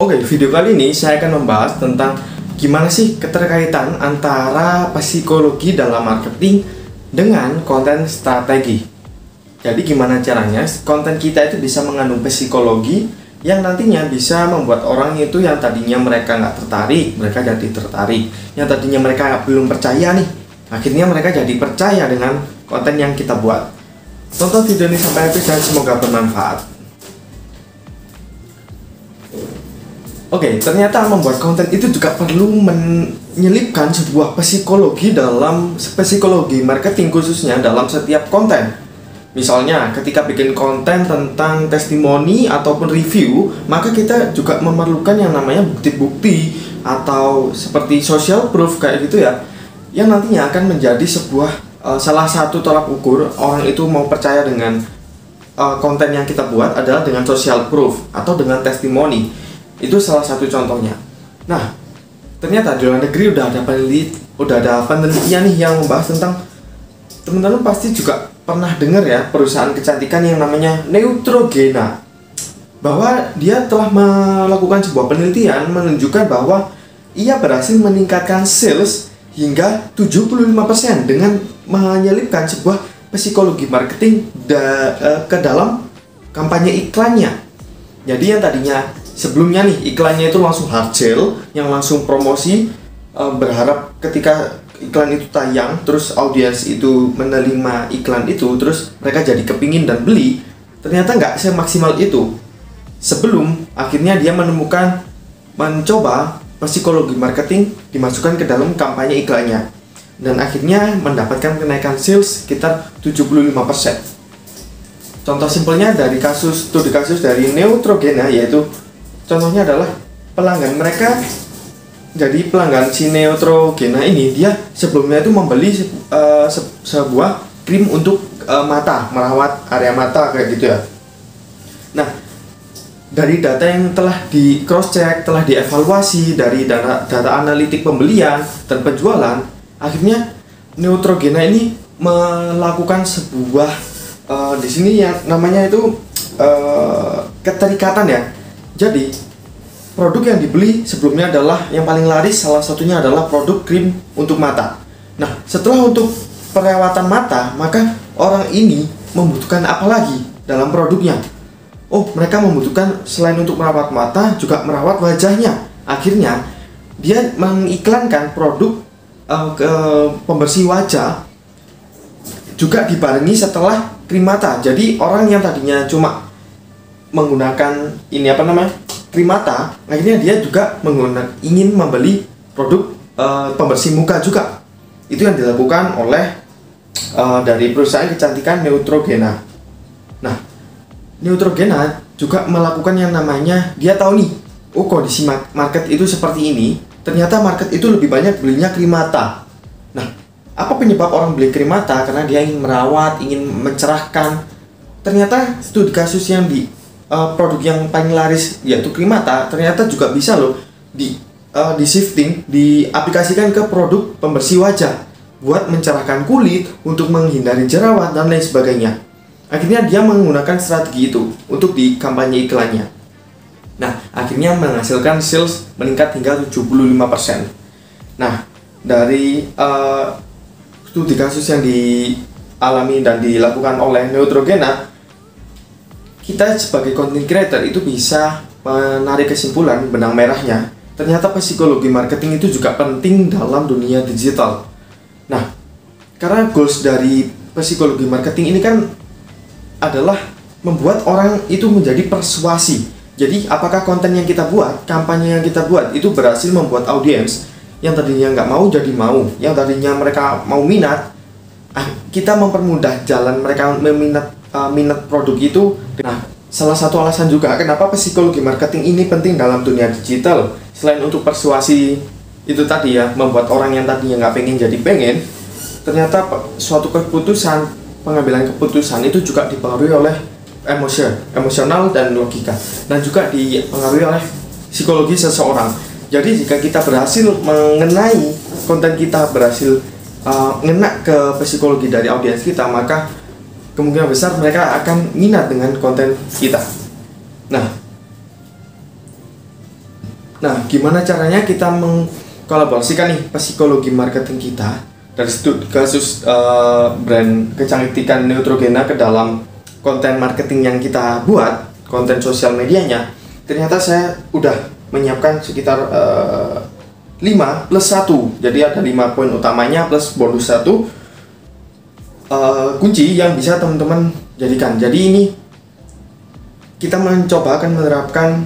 Oke, video kali ini saya akan membahas tentang gimana sih keterkaitan antara psikologi dalam marketing dengan konten strategi. Jadi gimana caranya konten kita itu bisa mengandung psikologi yang nantinya bisa membuat orang itu yang tadinya mereka nggak tertarik, mereka jadi tertarik. Yang tadinya mereka belum percaya nih, akhirnya mereka jadi percaya dengan konten yang kita buat. Tonton video ini sampai habis dan semoga bermanfaat. Oke, ternyata membuat konten itu juga perlu menyelipkan sebuah psikologi dalam psikologi marketing, khususnya dalam setiap konten. Misalnya, ketika bikin konten tentang testimoni ataupun review, maka kita juga memerlukan yang namanya bukti-bukti atau seperti social proof kayak gitu ya, yang nantinya akan menjadi sebuah salah satu tolak ukur orang itu mau percaya dengan konten yang kita buat adalah dengan social proof atau dengan testimoni. Itu salah satu contohnya. Nah, ternyata di luar negeri udah ada penelitian nih yang membahas tentang, teman-teman pasti juga pernah dengar ya, perusahaan kecantikan yang namanya Neutrogena, bahwa dia telah melakukan sebuah penelitian menunjukkan bahwa ia berhasil meningkatkan sales hingga 75% dengan menyelipkan sebuah psikologi marketing ke dalam kampanye iklannya. Jadi yang tadinya sebelumnya nih iklannya itu langsung hard sell, yang langsung promosi, berharap ketika iklan itu tayang terus audiens itu menerima iklan itu, terus mereka jadi kepingin dan beli. Ternyata nggak semaksimal itu. Sebelum akhirnya dia mencoba psikologi marketing dimasukkan ke dalam kampanye iklannya, dan akhirnya mendapatkan kenaikan sales sekitar 75%. Contoh simpelnya dari studi kasus dari Neutrogena, yaitu contohnya adalah pelanggan mereka. Jadi pelanggan si Neutrogena ini, dia sebelumnya itu membeli sebuah krim untuk mata, merawat area mata kayak gitu ya. Nah, dari data yang telah di cross check, telah dievaluasi dari data analitik pembelian dan penjualan, akhirnya Neutrogena ini melakukan sebuah di sini yang namanya itu keterikatan ya. Jadi produk yang dibeli sebelumnya adalah yang paling laris, salah satunya adalah produk krim untuk mata. Nah, setelah untuk perawatan mata, maka orang ini membutuhkan apa lagi dalam produknya? Oh, mereka membutuhkan selain untuk merawat mata, juga merawat wajahnya. Akhirnya dia mengiklankan produk pembersih wajah juga dibarengi setelah krim mata. Jadi orang yang tadinya cuma menggunakan krim mata, akhirnya dia juga ingin membeli produk pembersih muka juga. Itu yang dilakukan oleh dari perusahaan kecantikan Neutrogena. Nah, Neutrogena juga melakukan yang namanya, dia tahu nih, oh kondisi market itu seperti ini, ternyata market itu lebih banyak belinya krim mata. Nah, apa penyebab orang beli krim mata? Karena dia ingin merawat, ingin mencerahkan. Ternyata studi kasus yang di produk yang paling laris yaitu krim mata, ternyata juga bisa loh di shifting, diaplikasikan ke produk pembersih wajah buat mencerahkan kulit, untuk menghindari jerawat dan lain sebagainya. Akhirnya dia menggunakan strategi itu untuk di kampanye iklannya. Nah, akhirnya menghasilkan sales meningkat hingga 75%. Nah, dari studi kasus yang dialami dan dilakukan oleh Neutrogena, kita sebagai content creator itu bisa menarik kesimpulan benang merahnya. Ternyata psikologi marketing itu juga penting dalam dunia digital. Nah, karena goals dari psikologi marketing ini kan adalah membuat orang itu menjadi persuasi. Jadi apakah konten yang kita buat, kampanye yang kita buat itu berhasil membuat audiens yang tadinya nggak mau jadi mau, yang tadinya mereka mau minat, kita mempermudah jalan mereka minat produk itu. Nah, salah satu alasan juga kenapa psikologi marketing ini penting dalam dunia digital, selain untuk persuasi itu tadi ya, membuat orang yang tadinya nggak pengen jadi pengen, ternyata suatu pengambilan keputusan itu juga dipengaruhi oleh emosional dan logika, dan juga dipengaruhi oleh psikologi seseorang. Jadi jika kita berhasil mengenai konten kita, berhasil ngena ke psikologi dari audiens kita, maka kemungkinan besar mereka akan minat dengan konten kita. Nah, Nah, gimana caranya kita mengkolaborasikan nih psikologi marketing kita dari studi kasus brand kecantikan Neutrogena ke dalam konten marketing yang kita buat, konten sosial medianya. Ternyata saya udah menyiapkan sekitar 5 plus 1. Jadi ada 5 poin utamanya plus bonus 1 kunci yang bisa teman-teman jadikan. Jadi ini kita mencoba akan menerapkan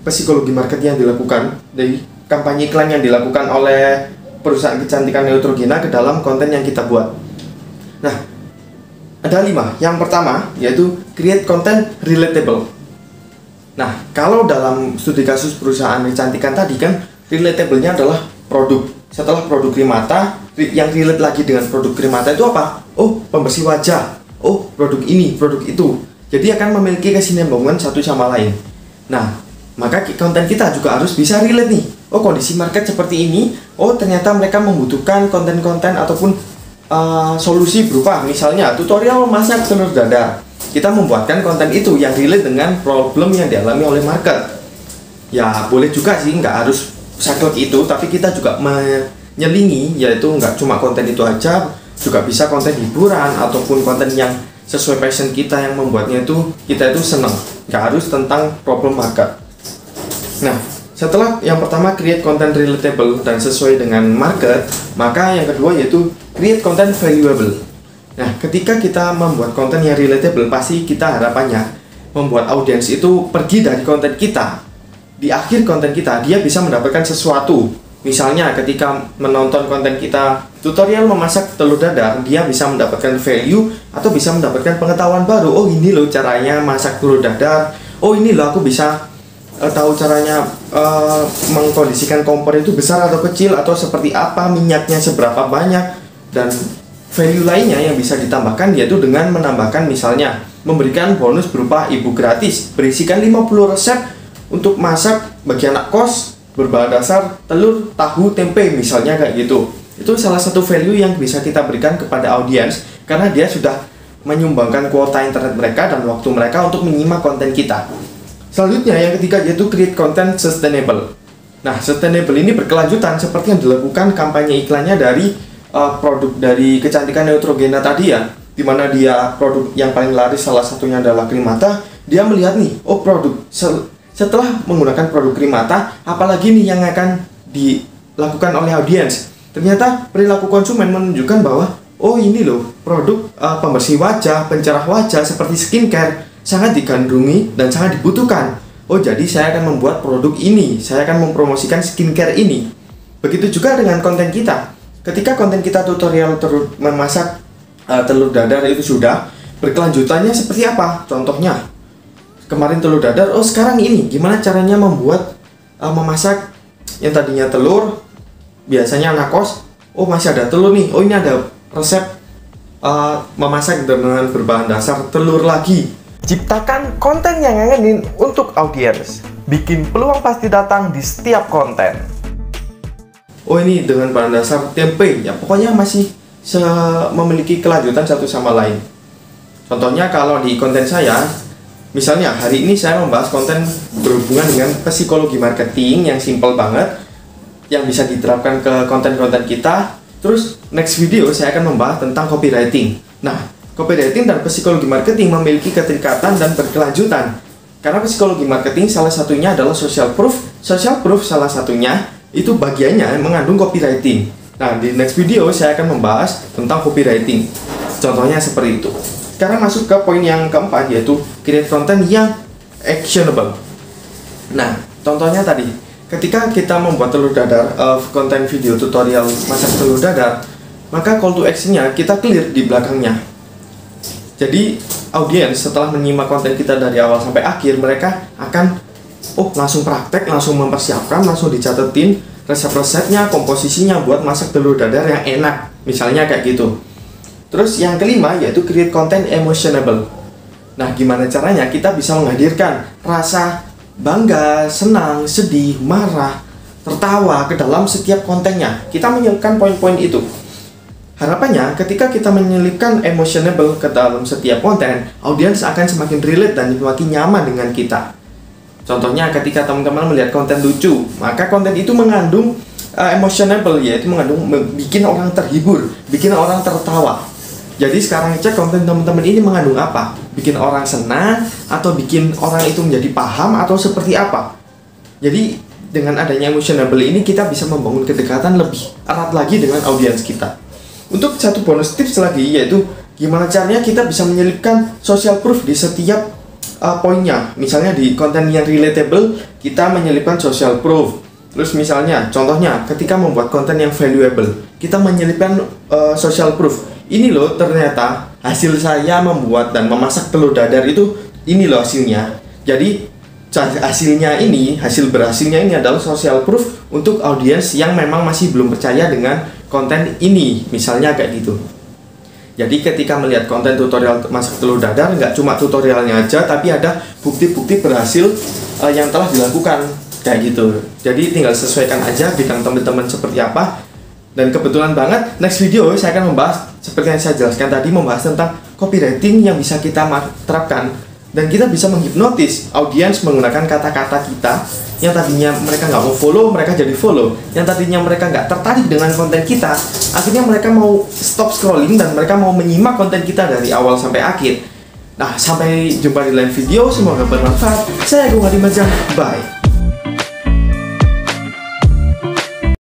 psikologi marketing yang dilakukan dari kampanye iklan yang dilakukan oleh perusahaan kecantikan Neutrogena ke dalam konten yang kita buat. Nah, ada 5. Yang pertama yaitu create content relatable. Nah, kalau dalam studi kasus perusahaan kecantikan tadi kan relatable-nya adalah produk. Setelah produk krim mata, yang relate lagi dengan produk krim mata itu apa? Oh, pembersih wajah. Oh, produk ini, produk itu. Jadi akan memiliki kesinambungan satu sama lain. Nah, maka konten kita juga harus bisa relate nih. Oh, kondisi market seperti ini. Oh, ternyata mereka membutuhkan konten-konten ataupun solusi berupa misalnya tutorial memasak telur dadar. Kita membuatkan konten itu yang relate dengan problem yang dialami oleh market. Ya, boleh juga sih, nggak harus saklek itu, tapi kita juga menyelingi, yaitu nggak cuma konten itu aja, juga bisa konten hiburan ataupun konten yang sesuai passion kita yang membuatnya itu kita itu senang, nggak harus tentang problem market. Nah, setelah yang pertama create content relatable dan sesuai dengan market, maka yang kedua yaitu create content valuable. Nah, ketika kita membuat konten yang relatable, pasti kita harapannya membuat audiens itu pergi dari konten kita. Di akhir konten kita, dia bisa mendapatkan sesuatu. Misalnya ketika menonton konten kita tutorial memasak telur dadar, dia bisa mendapatkan value atau bisa mendapatkan pengetahuan baru. Oh, ini loh caranya masak telur dadar. Oh, ini loh aku bisa tahu caranya mengkondisikan kompor itu besar atau kecil, atau seperti apa, minyaknya seberapa banyak, dan value lainnya yang bisa ditambahkan yaitu dengan menambahkan misalnya memberikan bonus berupa ebook gratis berisikan 50 resep untuk masak bagi anak kos berbahan dasar telur, tahu, tempe misalnya kayak gitu. Itu salah satu value yang bisa kita berikan kepada audiens karena dia sudah menyumbangkan kuota internet mereka dan waktu mereka untuk menyimak konten kita. Selanjutnya yang ketiga yaitu create content sustainable. Nah, sustainable ini berkelanjutan seperti yang dilakukan kampanye iklannya dari produk dari kecantikan Neutrogena tadi ya, dimana dia produk yang paling laris salah satunya adalah krim mata. Dia melihat nih, oh produk setelah menggunakan produk krim mata, apalagi nih yang akan dilakukan oleh audiens. Ternyata perilaku konsumen menunjukkan bahwa oh ini loh produk pembersih wajah, pencerah wajah seperti skincare sangat digandrungi dan sangat dibutuhkan. Oh, jadi saya akan membuat produk ini, saya akan mempromosikan skincare ini. Begitu juga dengan konten kita. Ketika konten kita tutorial memasak telur dadar itu sudah, berkelanjutannya seperti apa? Contohnya kemarin telur dadar, oh sekarang ini gimana caranya membuat memasak yang tadinya telur, biasanya anak kos, oh masih ada telur nih, oh ini ada resep memasak dengan berbahan dasar telur lagi. Ciptakan konten yang ngangenin untuk audiens, bikin peluang pasti datang di setiap konten. Oh ini dengan bahan dasar tempe, ya pokoknya masih memiliki kelanjutan satu sama lain. Contohnya kalau di konten saya, misalnya hari ini saya membahas konten berhubungan dengan psikologi marketing yang simple banget, yang bisa diterapkan ke konten-konten kita. Terus next video saya akan membahas tentang copywriting. Nah, copywriting dan psikologi marketing memiliki keterikatan dan berkelanjutan. Karena psikologi marketing salah satunya adalah social proof. Social proof salah satunya itu bagiannya mengandung copywriting. Nah, di next video saya akan membahas tentang copywriting. Contohnya seperti itu. Sekarang masuk ke poin yang keempat yaitu create content yang actionable. Nah, contohnya tadi, ketika kita membuat telur dadar, konten video tutorial masak telur dadar, maka call to action-nya kita clear di belakangnya. Jadi, audiens setelah menyimak konten kita dari awal sampai akhir, mereka akan langsung praktek, langsung mempersiapkan, langsung dicatetin resep-resepnya, komposisinya buat masak telur dadar yang enak. Misalnya kayak gitu. Terus yang kelima yaitu create content emotionable. Nah, gimana caranya kita bisa menghadirkan rasa bangga, senang, sedih, marah, tertawa ke dalam setiap kontennya. Kita menyelipkan poin-poin itu. Harapannya ketika kita menyelipkan emotionable ke dalam setiap konten, audiens akan semakin relate dan semakin nyaman dengan kita. Contohnya ketika teman-teman melihat konten lucu, maka konten itu mengandung emotionable, yaitu mengandung bikin orang terhibur, bikin orang tertawa. Jadi sekarang cek konten teman-teman ini mengandung apa? Bikin orang senang atau bikin orang itu menjadi paham atau seperti apa? Jadi dengan adanya emotionable ini kita bisa membangun kedekatan lebih erat lagi dengan audiens kita. Untuk satu bonus tips lagi, yaitu gimana caranya kita bisa menyelipkan social proof di setiap poinnya. Misalnya di konten yang relatable, kita menyelipkan social proof. Terus misalnya, contohnya ketika membuat konten yang valuable, kita menyelipkan social proof. Ini loh ternyata hasil saya membuat dan memasak telur dadar itu, ini loh hasilnya. Jadi hasilnya ini, hasil berhasilnya ini adalah social proof untuk audiens yang memang masih belum percaya dengan konten ini, misalnya kayak gitu. Jadi ketika melihat konten tutorial masak telur dadar, nggak cuma tutorialnya aja, tapi ada bukti-bukti berhasil yang telah dilakukan kayak gitu. Jadi tinggal sesuaikan aja bidang teman-teman seperti apa. Dan kebetulan banget next video saya akan membahas seperti yang saya jelaskan tadi, membahas tentang copywriting yang bisa kita terapkan. Dan kita bisa menghipnotis audiens menggunakan kata-kata kita yang tadinya mereka nggak mau follow, mereka jadi follow. Yang tadinya mereka nggak tertarik dengan konten kita, akhirnya mereka mau stop scrolling dan mereka mau menyimak konten kita dari awal sampai akhir. Nah, sampai jumpa di lain video, semoga bermanfaat. Saya Agung Hadi Majah, bye.